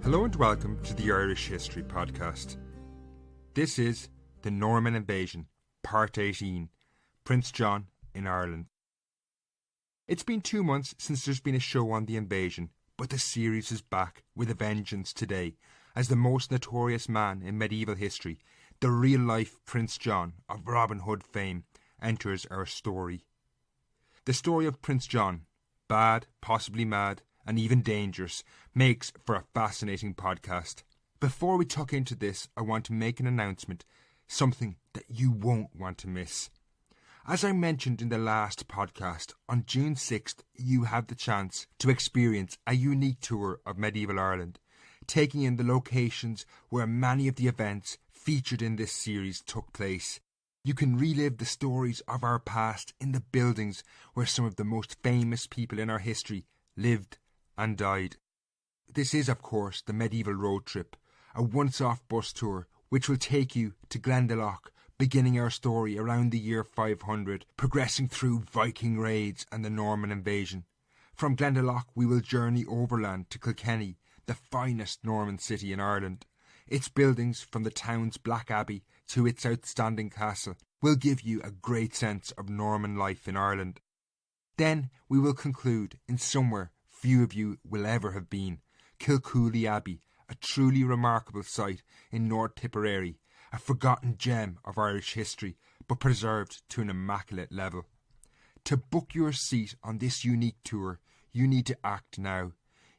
Hello and welcome to the Irish History Podcast. This is The Norman Invasion, Part 18, Prince John in Ireland. It's been 2 months since there's been a show on the invasion, but the series is back with a vengeance today as the most notorious man in medieval history, the real-life Prince John of Robin Hood fame, enters our story. The story of Prince John, bad, possibly mad, and even dangerous, makes for a fascinating podcast. Before we tuck into this, I want to make an announcement, something that you won't want to miss. As I mentioned in the last podcast, on June 6th, you have the chance to experience a unique tour of medieval Ireland, taking in the locations where many of the events featured in this series took place. You can relive the stories of our past in the buildings where some of the most famous people in our history lived and died. This is, of course, the medieval road trip, a once-off bus tour which will take you to Glendalough, beginning our story around the year 500, progressing through Viking raids and the Norman invasion. From Glendalough we will journey overland to Kilkenny, the finest Norman city in Ireland. Its buildings, from the town's Black Abbey to its outstanding castle, will give you a great sense of Norman life in Ireland. Then we will conclude in somewhere few of you will ever have been, Kilcooley Abbey, a truly remarkable site in North Tipperary, a forgotten gem of Irish history, but preserved to an immaculate level. To book your seat on this unique tour, you need to act now.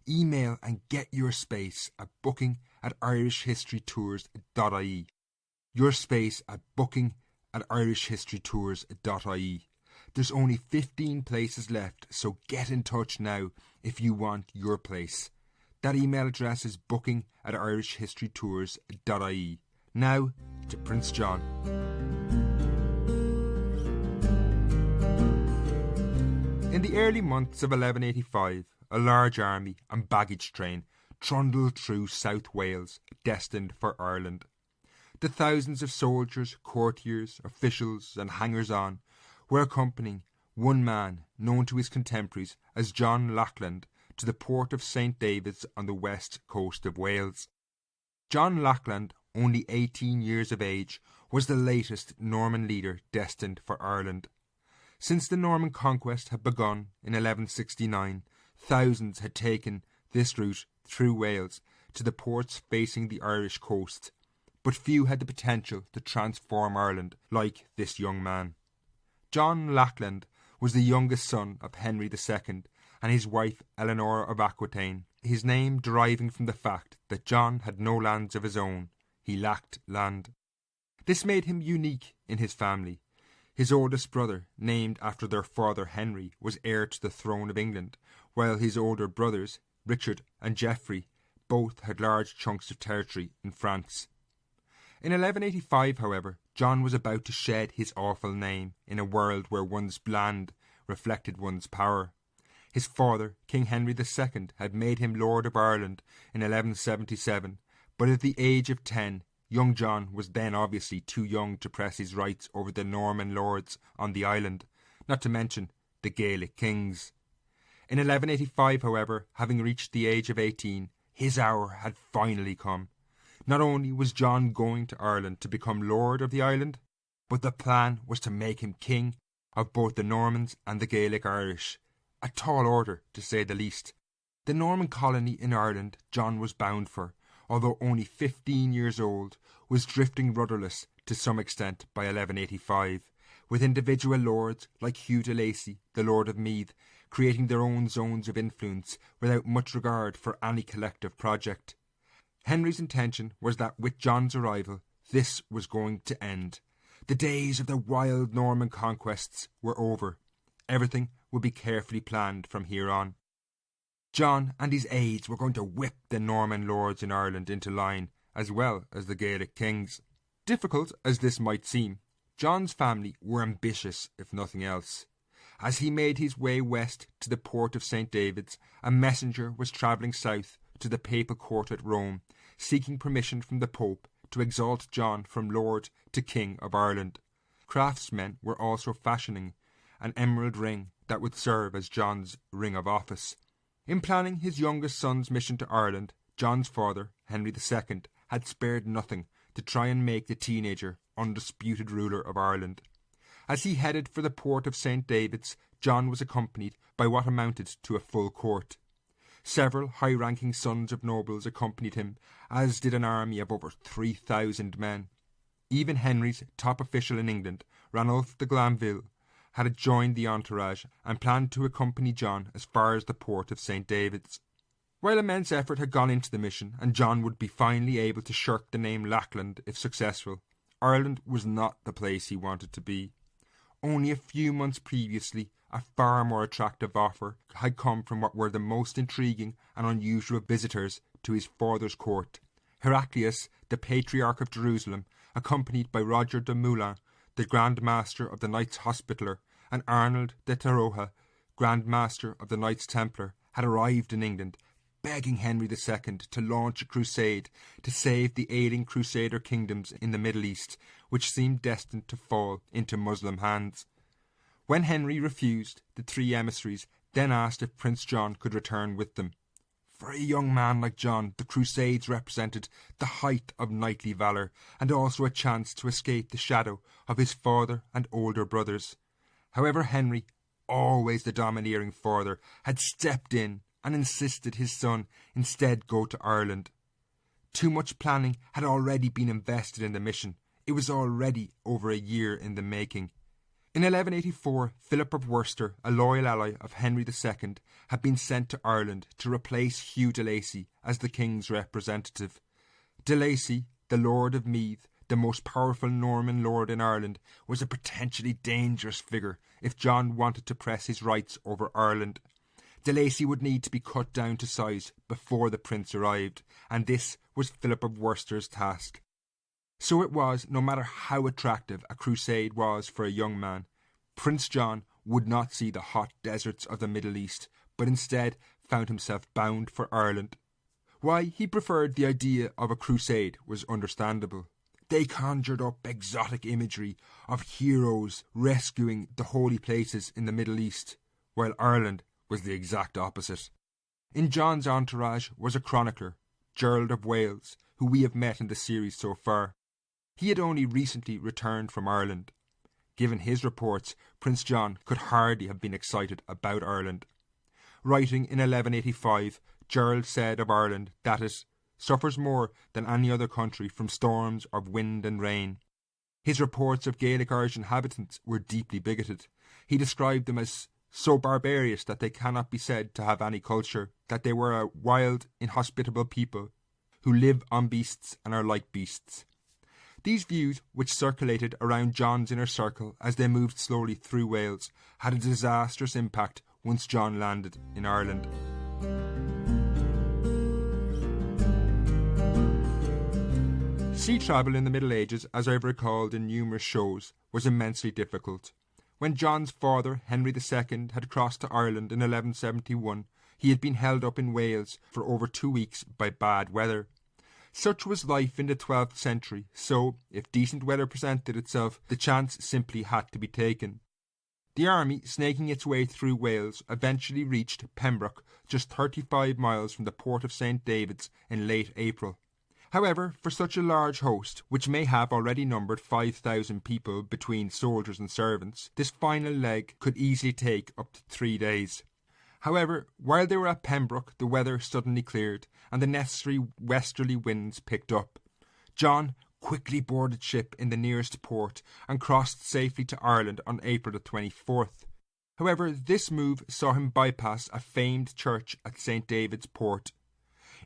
Email and get your space at booking@irishhistorytours.ie. Your space at booking@irishhistorytours.ie. There's only 15 places left, so get in touch now if you want your place. That email address is booking@irishhistorytours.ie. Now to Prince John. In the early months of 1185, a large army and baggage train trundled through South Wales, destined for Ireland. The thousands of soldiers, courtiers, officials and hangers-on were accompanying one man known to his contemporaries as John Lackland to the port of St. David's on the west coast of Wales. John Lackland, only 18 years of age, was the latest Norman leader destined for Ireland. Since the Norman conquest had begun in 1169, thousands had taken this route through Wales to the ports facing the Irish coast, but few had the potential to transform Ireland like this young man. John Lackland was the youngest son of Henry II and his wife Eleanor of Aquitaine, his name deriving from the fact that John had no lands of his own. He lacked land. This made him unique in his family. His oldest brother, named after their father Henry, was heir to the throne of England, while his older brothers, Richard and Geoffrey, both had large chunks of territory in France. In 1185, however, John was about to shed his awful name in a world where one's land reflected one's power. His father, King Henry II, had made him Lord of Ireland in 1177, but at the age of 10, young John was then obviously too young to press his rights over the Norman lords on the island, not to mention the Gaelic kings. In 1185, however, having reached the age of 18, his hour had finally come. Not only was John going to Ireland to become Lord of the island, but the plan was to make him king of both the Normans and the Gaelic Irish. A tall order, to say the least. The Norman colony in Ireland John was bound for, although only 15 years old, was drifting rudderless to some extent by 1185, with individual lords like Hugh de Lacy, the Lord of Meath, creating their own zones of influence without much regard for any collective project. Henry's intention was that with John's arrival, this was going to end. The days of the wild Norman conquests were over. Everything would be carefully planned from here on. John and his aides were going to whip the Norman lords in Ireland into line, as well as the Gaelic kings. Difficult as this might seem, John's family were ambitious, if nothing else. As he made his way west to the port of St. David's, a messenger was travelling south to the papal court at Rome, seeking permission from the Pope to exalt John from Lord to King of Ireland. Craftsmen were also fashioning an emerald ring that would serve as John's ring of office. In planning his youngest son's mission to Ireland, John's father, Henry II, had spared nothing to try and make the teenager undisputed ruler of Ireland. As he headed for the port of St. David's, John was accompanied by what amounted to a full court. Several high-ranking sons of nobles accompanied him, as did an army of over 3,000 men. Even Henry's top official in England, Ranulph de Glanville, had joined the entourage and planned to accompany John as far as the port of St. David's. While immense effort had gone into the mission, and John would be finally able to shirk the name Lackland if successful, Ireland was not the place he wanted to be. Only a few months previously, a far more attractive offer had come from what were the most intriguing and unusual visitors to his father's court. Heraclius, the Patriarch of Jerusalem, accompanied by Roger de Moulins, the Grand Master of the Knights Hospitaller, and Arnold de Taroja, Grand Master of the Knights Templar, had arrived in England, begging Henry II to launch a crusade to save the ailing Crusader kingdoms in the Middle East, which seemed destined to fall into Muslim hands. When Henry refused, the three emissaries then asked if Prince John could return with them. For a young man like John, the Crusades represented the height of knightly valour, and also a chance to escape the shadow of his father and older brothers. However, Henry, always the domineering father, had stepped in and insisted his son instead go to Ireland. Too much planning had already been invested in the mission. It was already over a year in the making. In 1184, Philip of Worcester, a loyal ally of Henry II, had been sent to Ireland to replace Hugh de Lacy as the king's representative. De Lacy, the Lord of Meath, the most powerful Norman lord in Ireland, was a potentially dangerous figure if John wanted to press his rights over Ireland. De Lacy would need to be cut down to size before the prince arrived, and this was Philip of Worcester's task. So it was, no matter how attractive a crusade was for a young man, Prince John would not see the hot deserts of the Middle East, but instead found himself bound for Ireland. Why he preferred the idea of a crusade was understandable. They conjured up exotic imagery of heroes rescuing the holy places in the Middle East, while Ireland was the exact opposite. In John's entourage was a chronicler, Gerald of Wales, who we have met in the series so far. He had only recently returned from Ireland. Given his reports, Prince John could hardly have been excited about Ireland. Writing in 1185, Gerald said of Ireland that it suffers more than any other country from storms of wind and rain. His reports of Gaelic Irish inhabitants were deeply bigoted. He described them as so barbarous that they cannot be said to have any culture, that they were a wild, inhospitable people who live on beasts and are like beasts. These views, which circulated around John's inner circle as they moved slowly through Wales, had a disastrous impact once John landed in Ireland. Sea travel in the Middle Ages, as I've recalled in numerous shows, was immensely difficult. When John's father, Henry II, had crossed to Ireland in 1171, he had been held up in Wales for over 2 weeks by bad weather. Such was life in the 12th century, so, if decent weather presented itself, the chance simply had to be taken. The army, snaking its way through Wales, eventually reached Pembroke, just 35 miles from the port of St. David's, in late April. However, for such a large host, which may have already numbered 5,000 people between soldiers and servants, this final leg could easily take up to 3 days. However, while they were at Pembroke, the weather suddenly cleared, and the necessary westerly winds picked up. John quickly boarded ship in the nearest port and crossed safely to Ireland on April the 24th. However, this move saw him bypass a famed church at St. David's Port.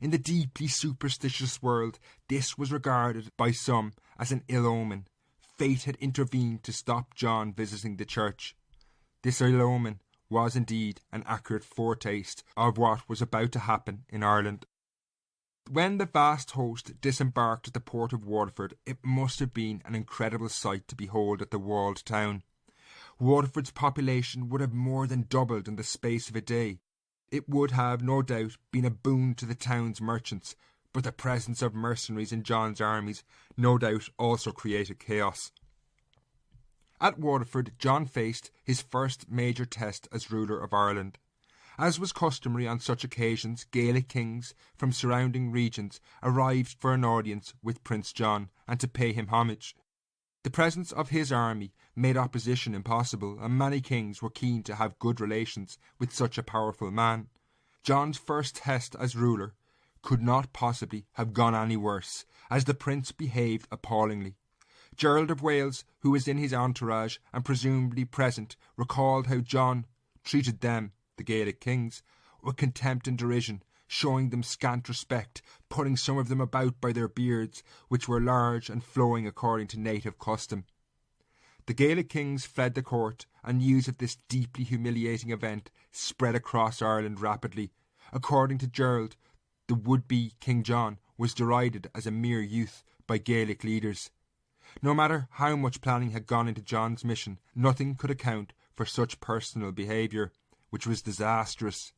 In the deeply superstitious world, this was regarded by some as an ill omen. Fate had intervened to stop John visiting the church. This ill omen was indeed an accurate foretaste of what was about to happen in Ireland. When the vast host disembarked at the port of Waterford, it must have been an incredible sight to behold at the walled town. Waterford's population would have more than doubled in the space of a day. It would have, no doubt, been a boon to the town's merchants, but the presence of mercenaries in John's armies no doubt also created chaos. At Waterford, John faced his first major test as ruler of Ireland. As was customary on such occasions, Gaelic kings from surrounding regions arrived for an audience with Prince John and to pay him homage. The presence of his army made opposition impossible, and many kings were keen to have good relations with such a powerful man. John's first test as ruler could not possibly have gone any worse, as the prince behaved appallingly. Gerald of Wales, who was in his entourage and presumably present, recalled how John treated them, the Gaelic kings, with contempt and derision, showing them scant respect, putting some of them about by their beards, which were large and flowing according to native custom. The Gaelic kings fled the court, and news of this deeply humiliating event spread across Ireland rapidly. According to Gerald, the would-be King John was derided as a mere youth by Gaelic leaders. No matter how much planning had gone into John's mission, nothing could account for such personal behaviour, which was disastrous.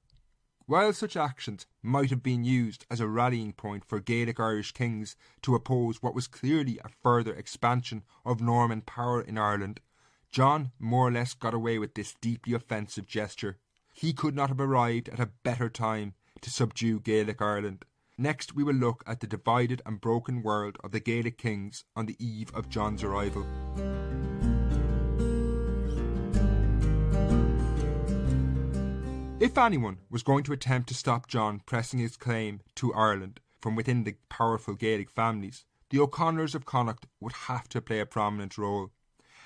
While such actions might have been used as a rallying point for Gaelic Irish kings to oppose what was clearly a further expansion of Norman power in Ireland, John more or less got away with this deeply offensive gesture. He could not have arrived at a better time to subdue Gaelic Ireland. Next we will look at the divided and broken world of the Gaelic kings on the eve of John's arrival. If anyone was going to attempt to stop John pressing his claim to Ireland from within the powerful Gaelic families, the O'Conors of Connacht would have to play a prominent role.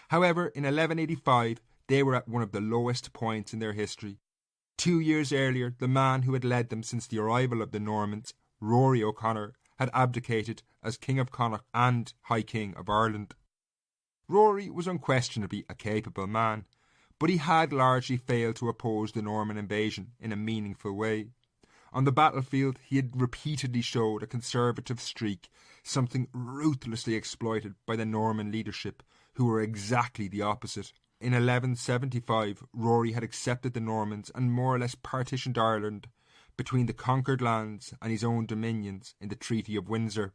However, in 1185 they were at one of the lowest points in their history. 2 years earlier, the man who had led them since the arrival of the Normans, Rory O'Conor, had abdicated as King of Connacht and High King of Ireland. Rory was unquestionably a capable man, but he had largely failed to oppose the Norman invasion in a meaningful way. On the battlefield, he had repeatedly showed a conservative streak, something ruthlessly exploited by the Norman leadership, who were exactly the opposite. In 1175, Rory had accepted the Normans and more or less partitioned Ireland between the conquered lands and his own dominions in the Treaty of Windsor.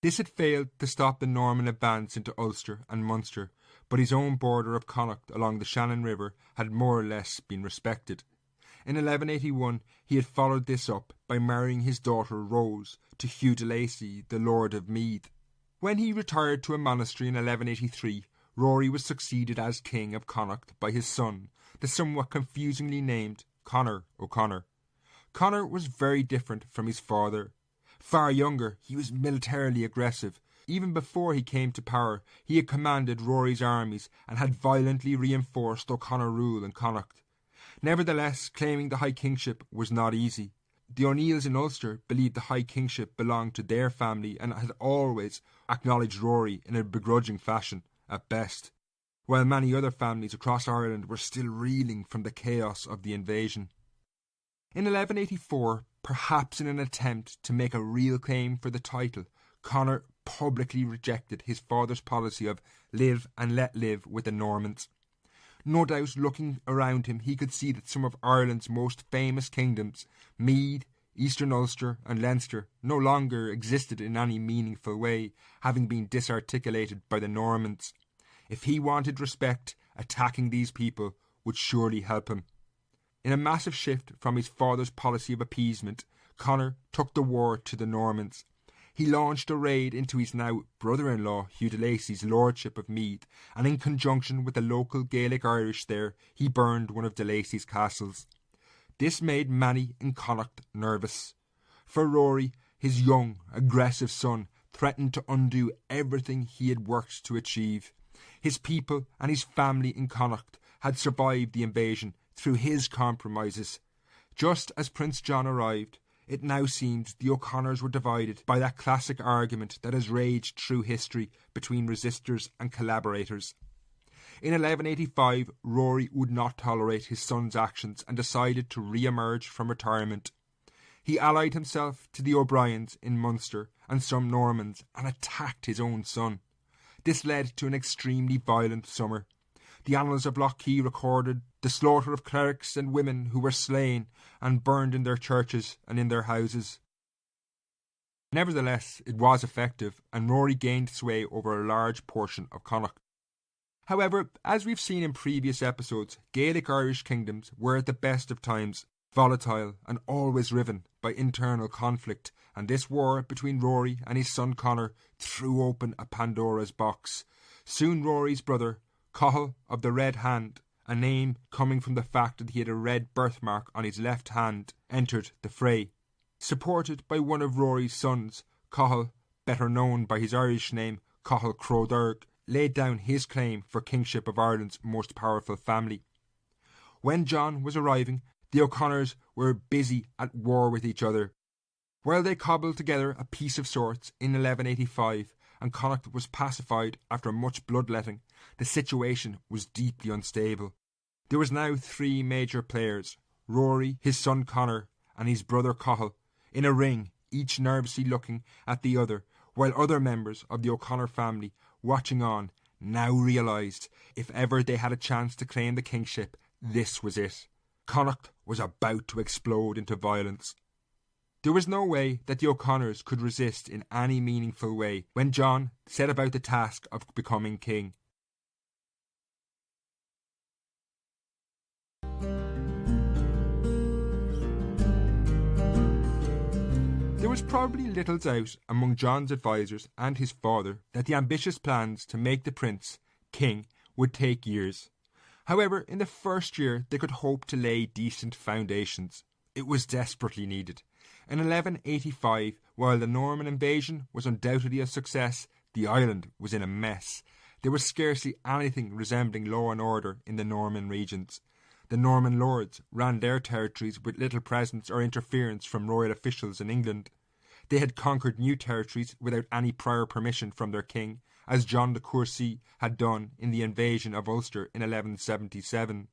This had failed to stop the Norman advance into Ulster and Munster, but his own border of Connacht along the Shannon River had more or less been respected. In 1181 he had followed this up by marrying his daughter Rose to Hugh de Lacy, the Lord of Meath. When he retired to a monastery in 1183, Rory was succeeded as King of Connacht by his son, the somewhat confusingly named Conor O'Conor. Conor was very different from his father. Far younger, he was militarily aggressive. Even before he came to power, he had commanded Rory's armies and had violently reinforced O'Conor rule in Connacht. Nevertheless, claiming the High Kingship was not easy. The O'Neills in Ulster believed the High Kingship belonged to their family and had always acknowledged Rory in a begrudging fashion, at best, while many other families across Ireland were still reeling from the chaos of the invasion. In 1184, perhaps in an attempt to make a real claim for the title, Conor publicly rejected his father's policy of live and let live with the Normans. No doubt, looking around him, he could see that some of Ireland's most famous kingdoms, Meath, Eastern Ulster and Leinster, no longer existed in any meaningful way, having been disarticulated by the Normans. If he wanted respect, attacking these people would surely help him. In a massive shift from his father's policy of appeasement, Conor took the war to the Normans. He launched a raid into his now brother-in-law Hugh de Lacy's lordship of Meath, and in conjunction with the local Gaelic Irish there, he burned one of de Lacy's castles. This made many in Connacht nervous. For Rory, his young, aggressive son threatened to undo everything he had worked to achieve. His people and his family in Connacht had survived the invasion through his compromises. Just as Prince John arrived, it now seemed the O'Conors were divided by that classic argument that has raged through history between resistors and collaborators. In 1185, Rory would not tolerate his son's actions and decided to re-emerge from retirement. He allied himself to the O'Briens in Munster and some Normans and attacked his own son. This led to an extremely violent summer. The annals of Lough Key recorded the slaughter of clerics and women who were slain and burned in their churches and in their houses. Nevertheless, it was effective, and Rory gained sway over a large portion of Connacht. However, as we've seen in previous episodes, Gaelic Irish kingdoms were at the best of times volatile and always riven by internal conflict, and this war between Rory and his son Conor threw open a Pandora's box. Soon Rory's brother, Cathal of the Red Hand, a name coming from the fact that he had a red birthmark on his left hand, entered the fray. Supported by one of Rory's sons, Cathal, better known by his Irish name Cathal Crodurg, laid down his claim for kingship of Ireland's most powerful family. When John was arriving, the O'Conors were busy at war with each other. While they cobbled together a peace of sorts in 1185, and Connacht was pacified after much bloodletting, the situation was deeply unstable. There was now 3 major players, Rory, his son Conor, and his brother Cathal, in a ring, each nervously looking at the other, while other members of the O'Conor family, watching on, now realised if ever they had a chance to claim the kingship, this was it. Connacht was about to explode into violence. There was no way that the O'Conors could resist in any meaningful way when John set about the task of becoming king. There was probably little doubt among John's advisers and his father that the ambitious plans to make the prince king would take years. However, in the first year they could hope to lay decent foundations. It was desperately needed. In 1185, while the Norman invasion was undoubtedly a success, the island was in a mess. There was scarcely anything resembling law and order in the Norman regions. The Norman lords ran their territories with little presence or interference from royal officials in England. They had conquered new territories without any prior permission from their king, as John de Courcy had done in the invasion of Ulster in 1177.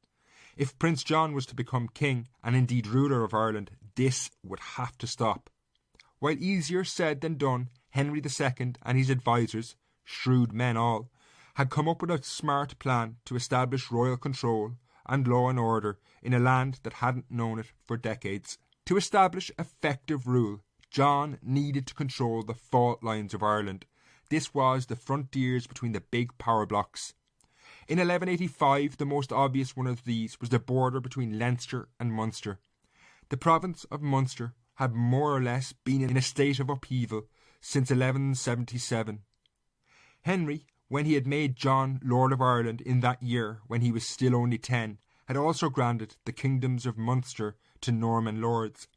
If Prince John was to become king, and indeed ruler of Ireland, this would have to stop. While easier said than done, Henry II and his advisers, shrewd men all, had come up with a smart plan to establish royal control and law and order in a land that hadn't known it for decades. To establish effective rule, John needed to control the fault lines of Ireland. This was the frontiers between the big power blocks. In 1185, the most obvious one of these was the border between Leinster and Munster. The province of Munster had more or less been in a state of upheaval since 1177. Henry, when he had made John Lord of Ireland in that year when he was still only 10, had also granted the kingdoms of Munster to Norman lords.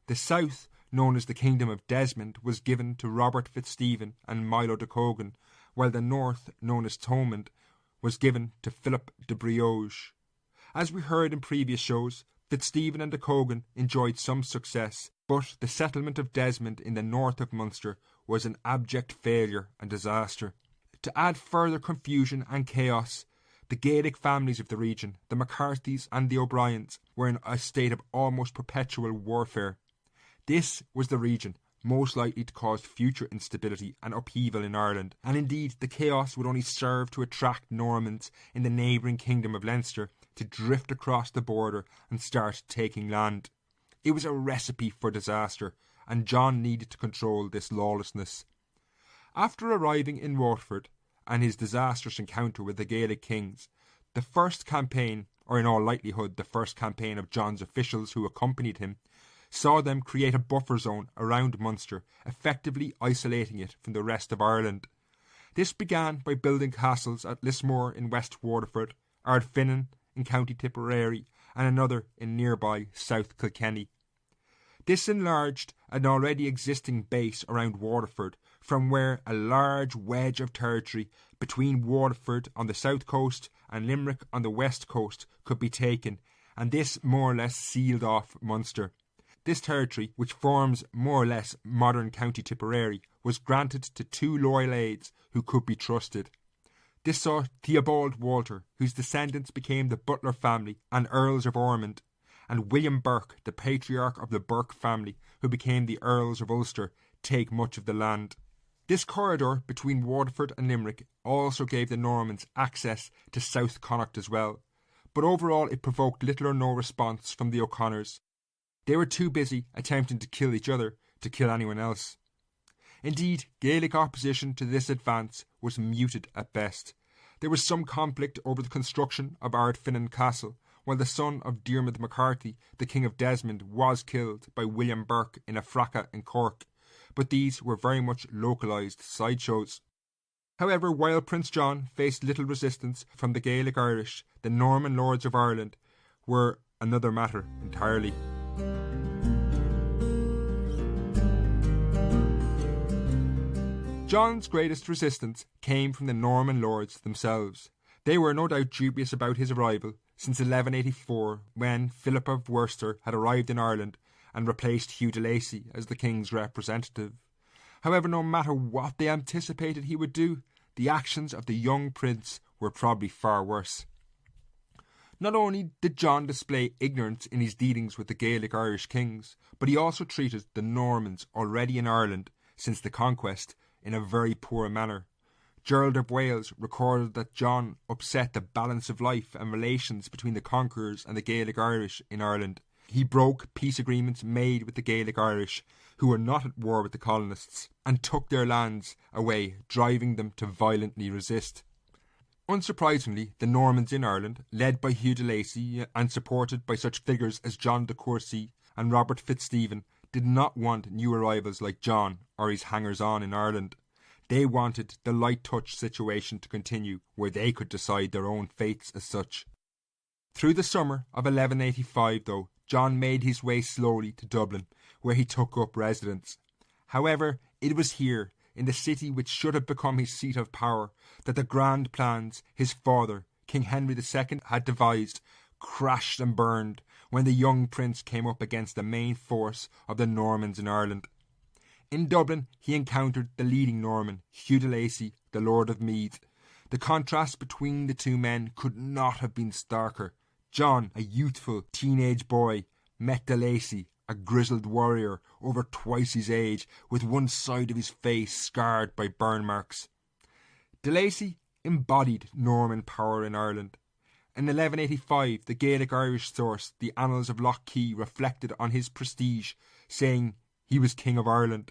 The south, known as the Kingdom of Desmond, was given to Robert Fitzstephen and Milo de Cogan, while the north, known as Thomond, was given to Philip de Brioche. As we heard in previous shows, Fitzstephen and de Cogan enjoyed some success, but the settlement of Desmond in the north of Munster was an abject failure and disaster. To add further confusion and chaos, the Gaelic families of the region, the McCarthys and the O'Briens, were in a state of almost perpetual warfare. This was the region most likely to cause future instability and upheaval in Ireland, and indeed the chaos would only serve to attract Normans in the neighbouring kingdom of Leinster to drift across the border and start taking land. It was a recipe for disaster, and John needed to control this lawlessness. After arriving in Waterford and his disastrous encounter with the Gaelic kings, the first campaign, or in all likelihood the first campaign of John's officials who accompanied him, saw them create a buffer zone around Munster, effectively isolating it from the rest of Ireland. This began by building castles at Lismore in West Waterford, Ardfinnan in County Tipperary, and another in nearby South Kilkenny. This enlarged an already existing base around Waterford, from where a large wedge of territory between Waterford on the south coast and Limerick on the west coast could be taken, and this more or less sealed off Munster. This territory, which forms more or less modern County Tipperary, was granted to 2 loyal aides who could be trusted. This saw Theobald Walter, whose descendants became the Butler family and Earls of Ormond, and William Burke, the patriarch of the Burke family, who became the Earls of Ulster, take much of the land. This corridor between Waterford and Limerick also gave the Normans access to South Connacht as well, but overall it provoked little or no response from the O'Conors. They were too busy attempting to kill each other to kill anyone else. Indeed, Gaelic opposition to this advance was muted at best. There was some conflict over the construction of Ardfinnan Castle, while the son of Diarmaid MacCarthy, the King of Desmond, was killed by William Burke in a fracas in Cork, but these were very much localised sideshows. However, while Prince John faced little resistance from the Gaelic Irish, the Norman lords of Ireland were another matter entirely. John's greatest resistance came from the Norman lords themselves. They were no doubt dubious about his arrival since 1184, when Philip of Worcester had arrived in Ireland and replaced Hugh de Lacy as the king's representative. However, no matter what they anticipated he would do, the actions of the young prince were probably far worse. Not only did John display ignorance in his dealings with the Gaelic Irish kings, but he also treated the Normans already in Ireland since the conquest in a very poor manner. Gerald of Wales recorded that John upset the balance of life and relations between the conquerors and the Gaelic Irish in Ireland. He broke peace agreements made with the Gaelic Irish, who were not at war with the colonists, and took their lands away, driving them to violently resist. Unsurprisingly, the Normans in Ireland, led by Hugh de Lacy and supported by such figures as John de Courcy and Robert Fitzstephen, did not want new arrivals like John or his hangers-on in Ireland. They wanted the light-touch situation to continue, where they could decide their own fates as such. Through the summer of 1185, though, John made his way slowly to Dublin, where he took up residence. However, it was here, in the city which should have become his seat of power, that the grand plans his father, King Henry II, had devised crashed and burned when the young prince came up against the main force of the Normans in Ireland. In Dublin, he encountered the leading Norman, Hugh de Lacy, the Lord of Meath. The contrast between the two men could not have been starker. John, a youthful teenage boy, met de Lacy, a grizzled warrior over twice his age, with one side of his face scarred by burn marks. De Lacy embodied Norman power in Ireland. In 1185, the Gaelic Irish source, the Annals of Lough Key, reflected on his prestige, saying he was King of Ireland.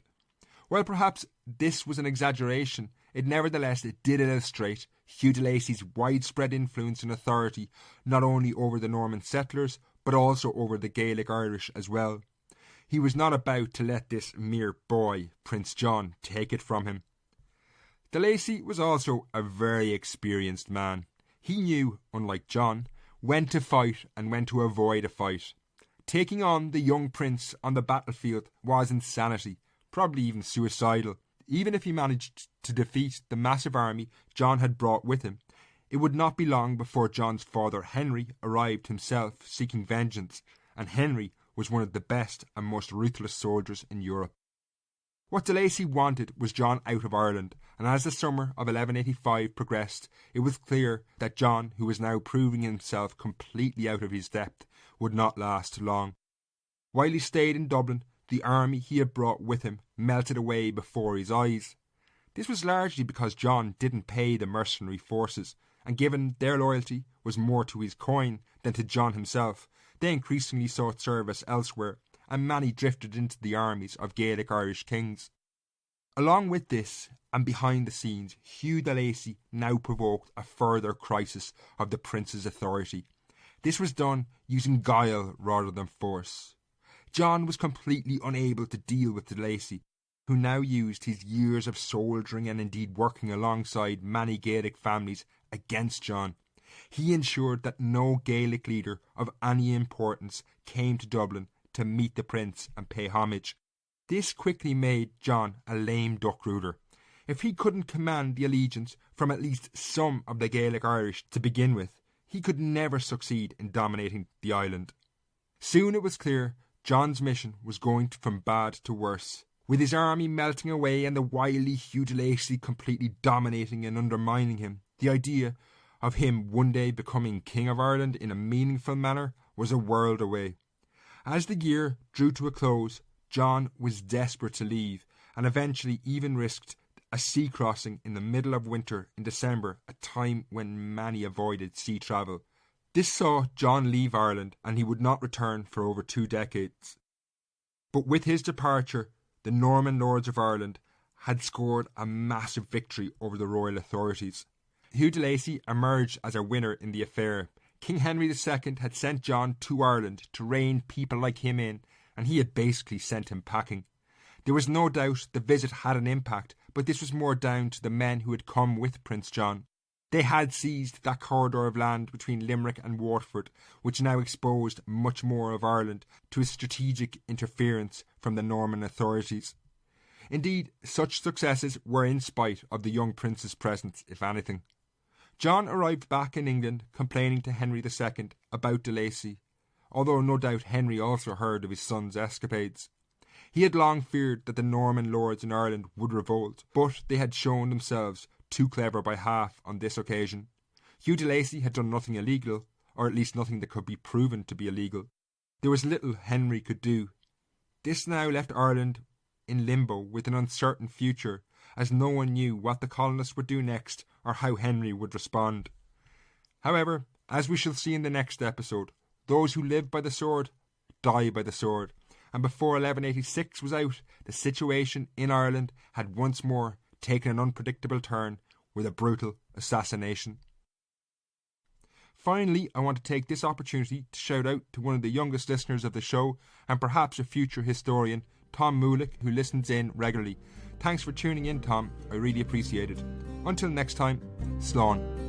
While perhaps this was an exaggeration, it nevertheless did illustrate Hugh de Lacy's widespread influence and authority, not only over the Norman settlers, but also over the Gaelic Irish as well. He was not about to let this mere boy, Prince John, take it from him. De Lacy was also a very experienced man. He knew, unlike John, when to fight and when to avoid a fight. Taking on the young prince on the battlefield was insanity, probably even suicidal. Even if he managed to defeat the massive army John had brought with him, it would not be long before John's father Henry arrived himself seeking vengeance, and Henry was one of the best and most ruthless soldiers in Europe. What de Lacy wanted was John out of Ireland, and as the summer of 1185 progressed, it was clear that John, who was now proving himself completely out of his depth, would not last long. While he stayed in Dublin, the army he had brought with him melted away before his eyes. This was largely because John didn't pay the mercenary forces, and given their loyalty was more to his coin than to John himself, they increasingly sought service elsewhere, and many drifted into the armies of Gaelic Irish kings. Along with this, and behind the scenes, Hugh de Lacy now provoked a further crisis of the prince's authority. This was done using guile rather than force. John was completely unable to deal with de Lacy, who now used his years of soldiering and indeed working alongside many Gaelic families against John. He ensured that no Gaelic leader of any importance came to Dublin to meet the prince and pay homage. This quickly made John a lame duck rooter. If he couldn't command the allegiance from at least some of the Gaelic Irish to begin with, he could never succeed in dominating the island. Soon it was clear John's mission was going from bad to worse. With his army melting away and the wily Hugh de Lacy completely dominating and undermining him, the idea of him one day becoming King of Ireland in a meaningful manner was a world away. As the year drew to a close, John was desperate to leave, and eventually even risked a sea crossing in the middle of winter in December, a time when many avoided sea travel. This saw John leave Ireland, and he would not return for over 2 decades. But with his departure, the Norman lords of Ireland had scored a massive victory over the royal authorities. Hugh de Lacy emerged as a winner in the affair, King Henry II had sent John to Ireland to rein people like him in, and he had basically sent him packing. There was no doubt the visit had an impact, but this was more down to the men who had come with Prince John. They had seized that corridor of land between Limerick and Waterford, which now exposed much more of Ireland to a strategic interference from the Norman authorities. Indeed, such successes were in spite of the young prince's presence, if anything. John arrived back in England complaining to Henry II about de Lacy, although no doubt Henry also heard of his son's escapades. He had long feared that the Norman lords in Ireland would revolt, but they had shown themselves too clever by half on this occasion. Hugh de Lacy had done nothing illegal, or at least nothing that could be proven to be illegal. There was little Henry could do. This now left Ireland in limbo with an uncertain future, as no one knew what the colonists would do next or how Henry would respond. However, as we shall see in the next episode, those who live by the sword die by the sword, and before 1186 was out, the situation in Ireland had once more taken an unpredictable turn with a brutal assassination. Finally, I want to take this opportunity to shout out to one of the youngest listeners of the show, and perhaps a future historian, Tom Mulick, who listens in regularly. Thanks for tuning in, Tom. I really appreciate it. Until next time, Slán.